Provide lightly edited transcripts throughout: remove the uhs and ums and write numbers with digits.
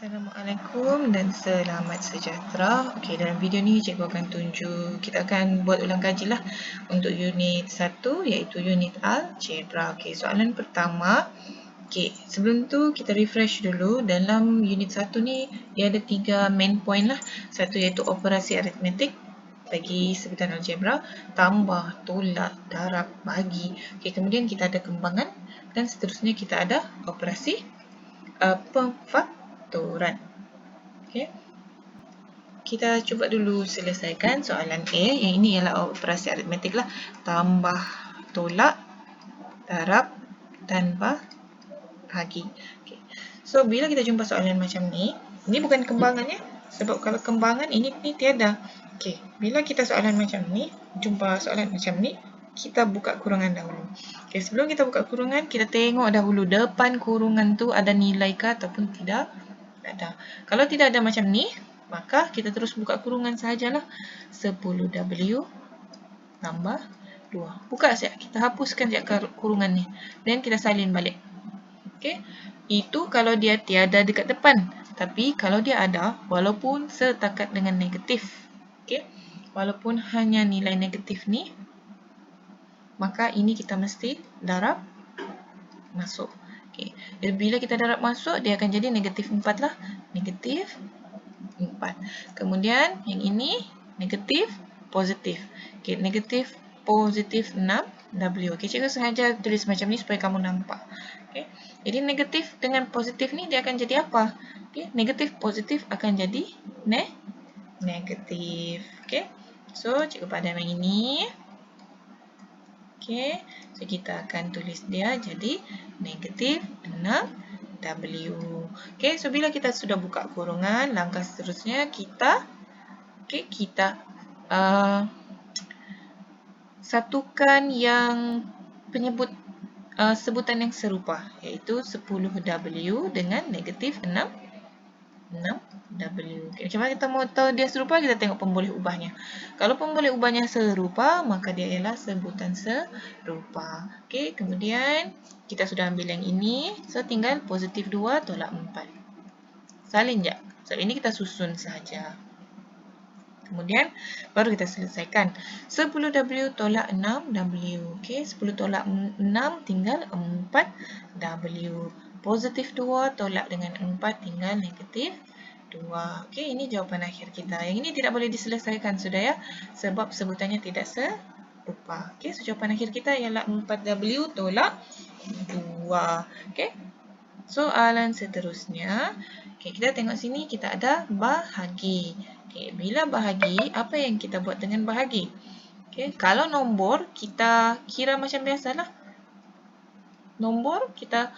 Assalamualaikum dan selamat sejahtera. Okey, dalam video ni cikgu akan tunjuk, kita akan buat ulang kaji lah untuk unit 1 iaitu unit algebra. Okey, soalan pertama. Okey, sebelum tu kita refresh dulu. Dalam unit 1 ni dia ada 3 main point lah. Satu iaitu operasi aritmetik bagi sebutan algebra, tambah, tolak, darab, bahagi. Okey, kemudian kita ada kembangan dan seterusnya kita ada operasi pemfaktoran. Okey. Kita cuba dulu selesaikan soalan A. Yang ini ialah operasi aritmetik lah. Tambah, tolak, darab dan bahagi. Okay. So, bila kita jumpa soalan macam ni, ini bukan kembangan ya. Sebab kalau kembangan ini tiada. Okey. Bila kita soalan macam ni, jumpa soalan macam ni, kita buka kurungan dahulu. Okay, sebelum kita buka kurungan, kita tengok dahulu depan kurungan tu ada nilai ke ataupun tidak ada. Kalau tidak ada macam ni, maka kita terus buka kurungan sahajalah. 10W tambah 2. Buka saja. Kita hapuskan saja kurungan ni. Dan kita salin balik. Okay. Itu kalau dia tiada dekat depan. Tapi kalau dia ada, walaupun setakat dengan negatif. Okay. Walaupun hanya nilai negatif ni, maka ini kita mesti darab masuk. Okay. Bila kita darab masuk, dia akan jadi negatif 4 lah. Negatif 4. Kemudian yang ini negatif, positif. Okay. Negatif, positif 6W. Okay. Cikgu sengaja tulis macam ni supaya kamu nampak. Okay. Jadi negatif dengan positif ni dia akan jadi apa? Okay. Negatif, positif akan jadi negatif. Okay. So, cikgu padam yang ini. Okay, so kita akan tulis dia jadi negatif 6W. Okay, so bila kita sudah buka kurungan, langkah seterusnya kita satukan yang sebutan yang serupa, iaitu 10W dengan negatif 6W. Okay, macam mana kita mau tahu dia serupa? Kita tengok pemboleh ubahnya. Kalau pemboleh ubahnya serupa, maka dia ialah sebutan serupa. Okay, kemudian kita sudah ambil yang ini. So, tinggal positif 2 tolak 4. Salin je. So, ini kita susun saja. Kemudian, baru kita selesaikan. 10W tolak 6W. Okay, 10 tolak 6 tinggal 4W. Positif 2 tolak dengan 4 tinggal negatif 2. Okey, ini jawapan akhir kita. Yang ini tidak boleh diselesaikan sudah ya, sebab sebutannya tidak serupa. Okey, so jawapan akhir kita ialah 4W tolak 2. Okey. Soalan seterusnya. Okey, kita tengok sini kita ada bahagi. Okey, bila bahagi, apa yang kita buat dengan bahagi? Okey, kalau nombor kita kira macam biasalah. Nombor kita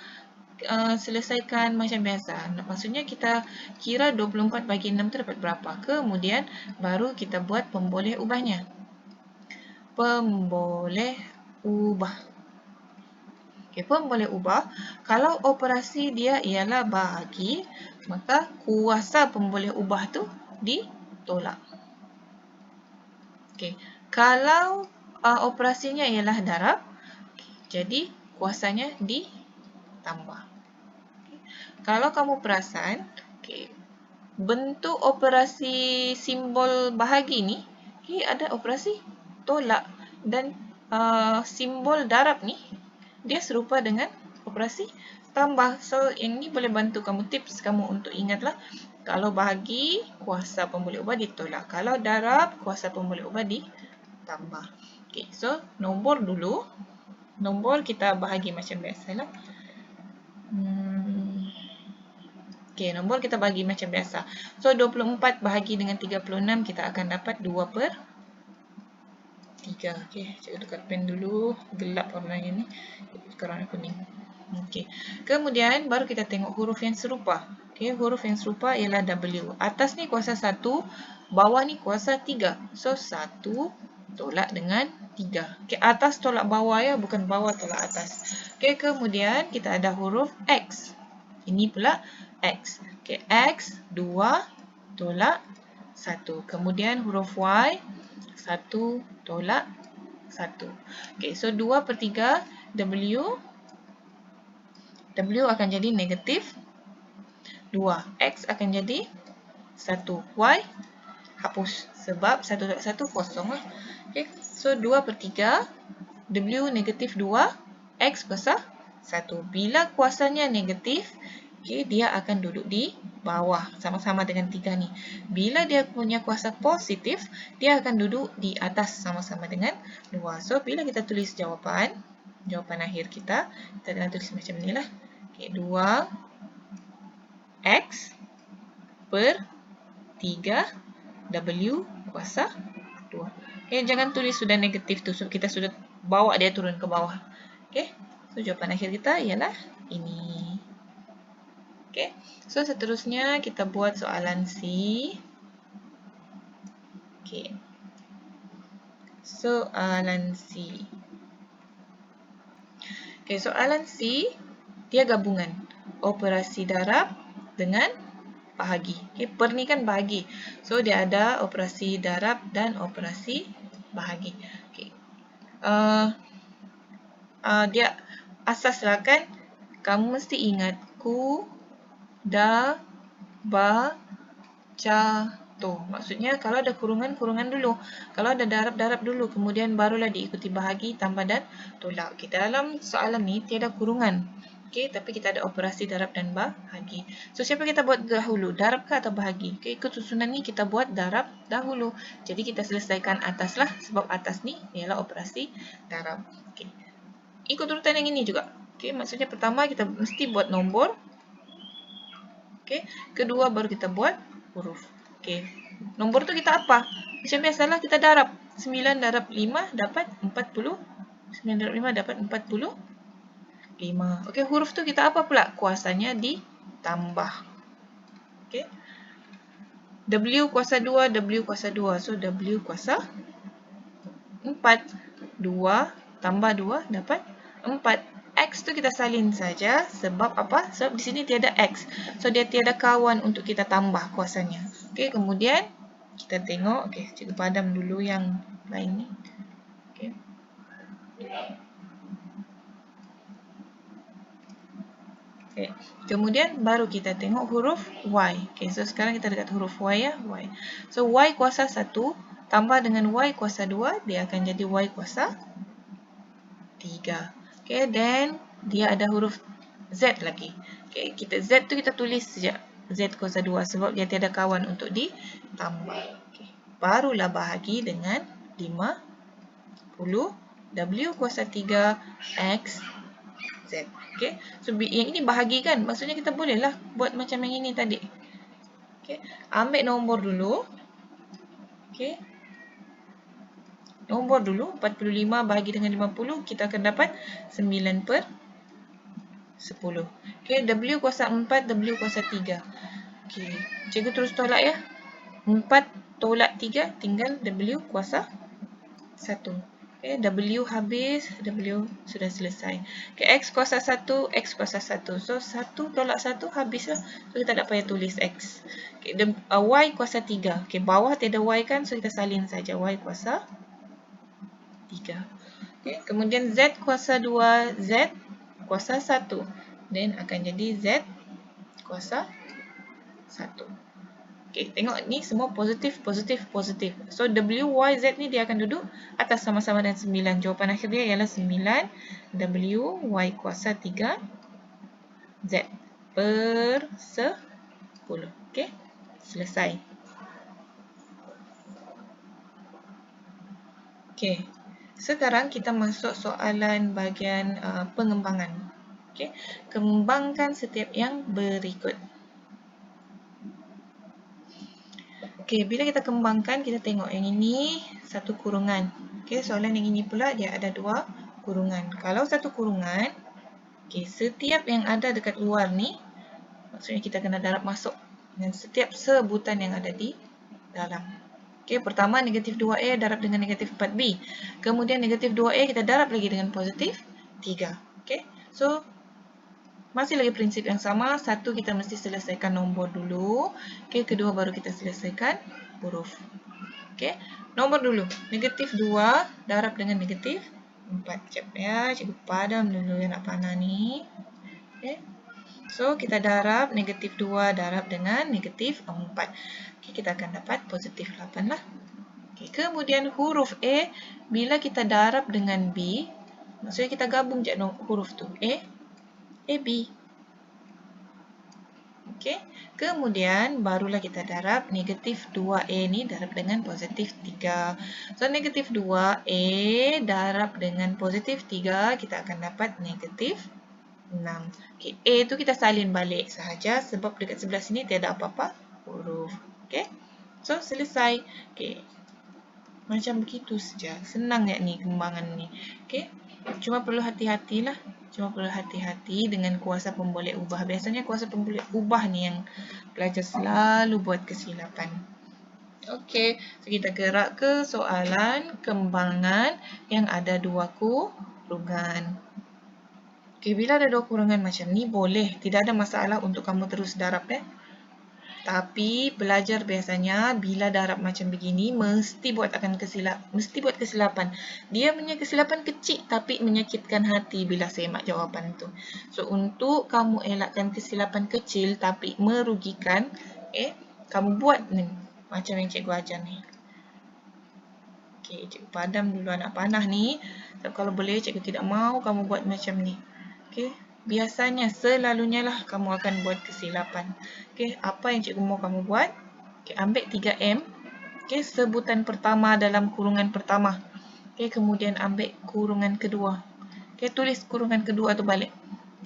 selesaikan macam biasa. Maksudnya kita kira 24 bagi 6 tu dapat berapa. Kemudian baru kita buat pemboleh ubahnya. Pemboleh ubah. Okay, pemboleh ubah. Kalau operasi dia ialah bahagi, maka kuasa pemboleh ubah tu ditolak. Okay. Kalau operasinya ialah darab, jadi kuasanya ditambah. Kalau kamu perasan, okay, bentuk operasi simbol bahagi ni, okay, ada operasi tolak dan simbol darab ni, dia serupa dengan operasi tambah. So, yang ni boleh bantu kamu, tips kamu untuk ingatlah. Kalau bahagi, kuasa pemboleh ubah ditolak. Kalau darab, kuasa pemboleh ubah ditambah. Okay, so nombor dulu. Nombor kita bahagi macam biasalah. Okey, nombor kita bagi macam biasa. So, 24 bahagi dengan 36, kita akan dapat 2/3. Okey, cikgu tukar pen dulu. Gelap warnanya ni. Sekarang warna kuning. Okey. Kemudian, baru kita tengok huruf yang serupa. Okey, huruf yang serupa ialah W. Atas ni kuasa 1, bawah ni kuasa 3. So, 1 tolak dengan 3. Okey, atas tolak bawah ya, bukan bawah tolak atas. Okey, kemudian kita ada huruf X. Ini pula X. Okay, X 2 tolak 1. Kemudian huruf Y 1 tolak 1. Okay, so 2/3 W akan jadi negatif 2. X akan jadi 1. Y hapus. Sebab 1 darab 1 kosong lah. Okay. So 2/3. W negatif 2. X kuasa 1. Bila kuasanya negatif, okay, dia akan duduk di bawah. Sama-sama dengan 3 ni. Bila dia punya kuasa positif, dia akan duduk di atas sama-sama dengan 2. So bila kita tulis jawapan akhir kita akan tulis macam ni lah. Okay, 2 X per 3 W kuasa 2. Okay, jangan tulis sudah negatif tu. So kita sudah bawa dia turun ke bawah. Okay. So jawapan akhir kita ialah ini. Okay. So seterusnya kita buat soalan C. Okay. Soalan C. Okay, soalan C, dia gabungan operasi darab dengan bahagi. Okay, per ni kan bahagi. So, dia ada operasi darab dan operasi bahagi. Okay. Dia asaslah kan, kamu mesti ingat ku, da, ba, ca, to. Maksudnya kalau ada kurungan, kurungan dulu. Kalau ada darab, darab dulu. Kemudian barulah diikuti bahagi, tambah dan tolak. Okay, dalam soalan ni tiada kurungan. Okay, tapi kita ada operasi darab dan bahagi. So, siapa kita buat dahulu? Darab ke atau bahagi? Okay, ikut susunan ni kita buat darab dahulu. Jadi kita selesaikan atas lah. Sebab atas ni ialah operasi darab. Okay. Ikut urutan yang ini juga. Okay, maksudnya pertama kita mesti buat nombor. Okay. Kedua baru kita buat huruf. Okay. Nombor tu kita apa? Macam biasalah kita darab. 9 darab 5 dapat 40. 9 darab 5 dapat 45. Okay. Huruf tu kita apa pula? Kuasanya ditambah. Okay. W kuasa 2, W kuasa 2. So, W kuasa 4. 2 tambah 2 dapat 4. X tu kita salin saja. Sebab apa? Sebab di sini tiada X. So, dia tiada kawan untuk kita tambah kuasanya. Okey, kemudian kita tengok. Okey, cikgu padam dulu yang lain ni. Okey. Okay. Kemudian baru kita tengok huruf Y. Okay, so sekarang kita dekat huruf Y ya. Y. So, Y kuasa 1 tambah dengan Y kuasa 2, dia akan jadi Y kuasa 3. Okay, then dia ada huruf Z lagi. Okay, Z tu kita tulis saja. Z kuasa 2 sebab dia tiada kawan untuk ditambah. Okay. Barulah bahagi dengan 50. W kuasa 3 X Z. Okay. So, yang ini bahagi kan? Maksudnya kita bolehlah buat macam yang ini tadi. Okay. Ambil nombor dulu. Okay. Nombor dulu. 45 bahagi dengan 50. Kita akan dapat 9/10. Okay. W kuasa 4. W kuasa 3. Okay. Cikgu terus tolak ya. 4 tolak 3. Tinggal W kuasa 1. Okay, W habis, W sudah selesai. Okay, X kuasa 1, X kuasa 1. So, 1 tolak 1 habislah. So, kita tak payah tulis X. Okay, Y kuasa 3. Okay, bawah tiada Y kan, so kita salin saja. Y kuasa 3. Okay, kemudian Z kuasa 2, Z kuasa 1. Then akan jadi Z kuasa 1. Okay, tengok ni semua positif, positif, positif. So, W, Y, Z ni dia akan duduk atas sama-sama dengan 9. Jawapan akhir dia ialah 9 W, Y kuasa 3 Z per 10. Okay, selesai. Okay, sekarang kita masuk soalan bahagian pengembangan. Okay, kembangkan setiap yang berikut. Okey, bila kita kembangkan, kita tengok yang ini satu kurungan. Okey, soalan yang ini pula dia ada dua kurungan. Kalau satu kurungan, okey, setiap yang ada dekat luar ni, maksudnya kita kena darab masuk dengan setiap sebutan yang ada di dalam. Okey, pertama negatif 2A darab dengan negatif 4B. Kemudian negatif 2A kita darab lagi dengan positif 3. Okey, so masih lagi prinsip yang sama. Satu, kita mesti selesaikan nombor dulu. Okay, kedua baru kita selesaikan huruf. Okay, nombor dulu. Negatif 2 darab dengan negatif 4. Sekejap ya, cikgu padam dulu yang nak panah ni. Okay. So, kita darab negatif 2 darab dengan negatif 4. Okay, kita akan dapat positif 8 lah. Okay, kemudian huruf A, bila kita darab dengan B, maksudnya kita gabung je huruf tu. A, B. Okay. Kemudian barulah kita darab negatif 2A ni darab dengan positif 3. So, negatif 2A darab dengan positif 3, kita akan dapat negatif 6. Okay. A tu kita salin balik sahaja sebab dekat sebelah sini tiada apa-apa huruf. Okay. So, selesai. Okay. Macam begitu saja. Senang ya ni kembangan ni. Okay. Cuma perlu hati-hatilah. Cuma perlu hati-hati dengan kuasa pemboleh ubah. Biasanya kuasa pemboleh ubah ni yang pelajar selalu buat kesilapan. Okey, so kita gerak ke soalan kembangan yang ada dua kurungan. Okey, bila ada dua kurungan macam ni boleh, tidak ada masalah untuk kamu terus darab ya. Tapi pelajar biasanya bila darab macam begini mesti buat kesilapan. Dia punya kesilapan kecil tapi menyakitkan hati bila semak jawapan tu. So untuk kamu elakkan kesilapan kecil tapi merugikan, kamu buat ni macam yang cikgu ajar ni. Okey, cikgu padam dulu anak panah ni. So, kalau boleh cikgu tidak mau kamu buat macam ni. Okey. Biasanya, selalunya lah kamu akan buat kesilapan. Okay, apa yang cikgu mau kamu buat? Okay, ambil 3M. Okay, sebutan pertama dalam kurungan pertama. Okay, kemudian ambil kurungan kedua. Okay, tulis kurungan kedua tu balik.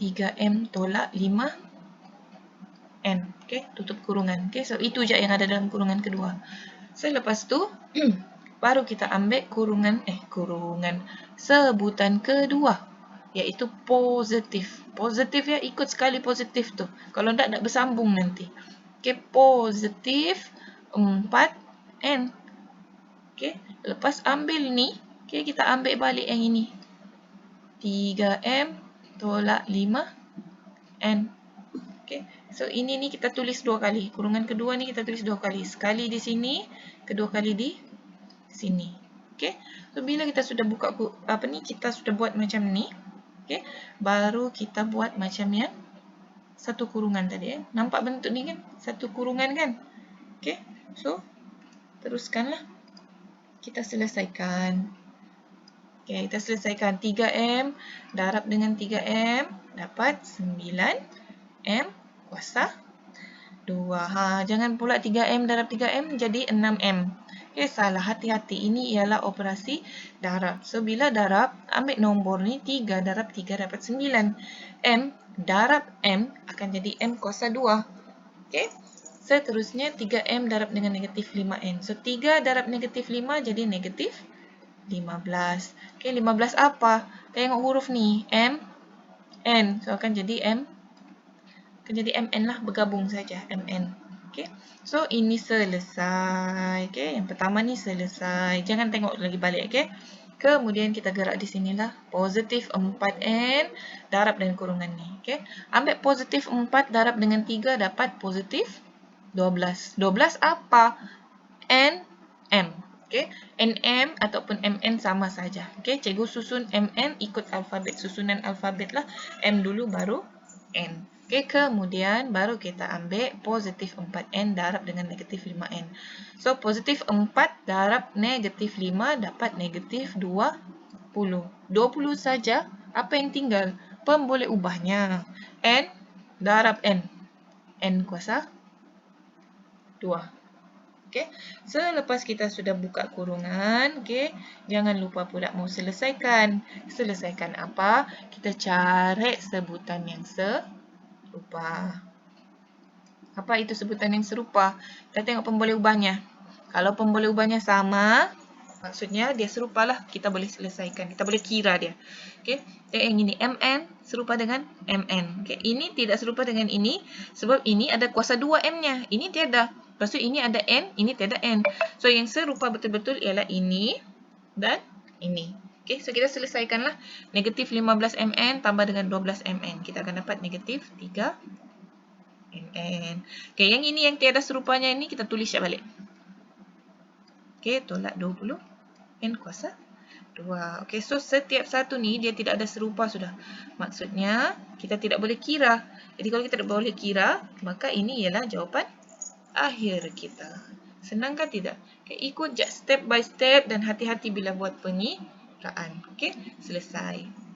3M tolak 5N. Okay, tutup kurungan. Okay, so itu je yang ada dalam kurungan kedua. So, lepas tu, baru kita ambil kurungan sebutan kedua. Iaitu positif. Positif ya, ikut sekali positif tu. Kalau tak bersambung nanti. Okay, positif 4N. Okay, lepas ambil ni, okay, kita ambil balik yang ini. 3M tolak 5N. Okay, so ini ni kita tulis dua kali. Kurungan kedua ni kita tulis dua kali. Sekali di sini, kedua kali di sini. Okay, so bila kita sudah buka kita sudah buat macam ni. Okay, baru kita buat macam yang satu kurungan tadi. Nampak bentuk ni kan? Satu kurungan kan? Okay, so teruskanlah. Kita selesaikan. Okay, kita selesaikan 3M darab dengan 3M dapat 9M kuasa 2. Jangan pula 3M darab 3M jadi 6M. Okay, salah, hati-hati. Ini ialah operasi darab. So, bila darab, ambil nombor ni 3 darab 3 dapat 9. M darab M akan jadi M kuasa 2. Okay. Seterusnya 3M darab dengan negatif 5N. So, 3 darab negatif 5 jadi negatif 15. Okay, 15 apa? Tengok huruf ni. M, N. So, akan jadi MN lah, bergabung saja. MN. Okay. So, ini selesai. Okay. Yang pertama ni selesai. Jangan tengok lagi balik. Okay. Kemudian kita gerak di sinilah. Positif 4N darab dengan kurungan ni. Okay. Ambil positif 4 darab dengan 3 dapat positif 12. 12 apa? N, M. Okay. NM ataupun MN sama saja. Okay. Cikgu susun MN ikut alfabet. Susunan alfabet lah. M dulu baru N. Okay, kemudian baru kita ambil positif 4N darab dengan negatif 5N. So, positif 4 darab negatif 5 dapat negatif 20. 20 saja. Apa yang tinggal? Pemboleh ubahnya. N darab N. N kuasa 2. Okay. Selepas kita sudah buka kurungan, okay, jangan lupa pula mau selesaikan. Selesaikan apa? Kita cari sebutan yang serupa. Apa itu sebutan yang serupa? Kita tengok pemboleh ubahnya. Kalau pemboleh ubahnya sama, maksudnya dia serupalah, kita boleh selesaikan. Kita boleh kira dia. Okey, yang ini MN serupa dengan MN. Okey, ini tidak serupa dengan ini sebab ini ada kuasa 2M-nya. Ini tiada. Lepas tu ini ada N, ini tiada N. So yang serupa betul-betul ialah ini dan ini. Okey, so kita selesaikanlah. Negatif 15MN tambah dengan 12MN. Kita akan dapat negatif 3MN. Okey, yang ini yang tiada serupanya ini kita tulis balik. Okey, tolak 20. N kuasa 2. Okey, so setiap satu ni dia tidak ada serupa sudah. Maksudnya kita tidak boleh kira. Jadi kalau kita tidak boleh kira, maka ini ialah jawapan akhir kita. Senang kan tidak? Okay, ikut je step by step dan hati-hati bila buat pengiraan. Okey, selesai.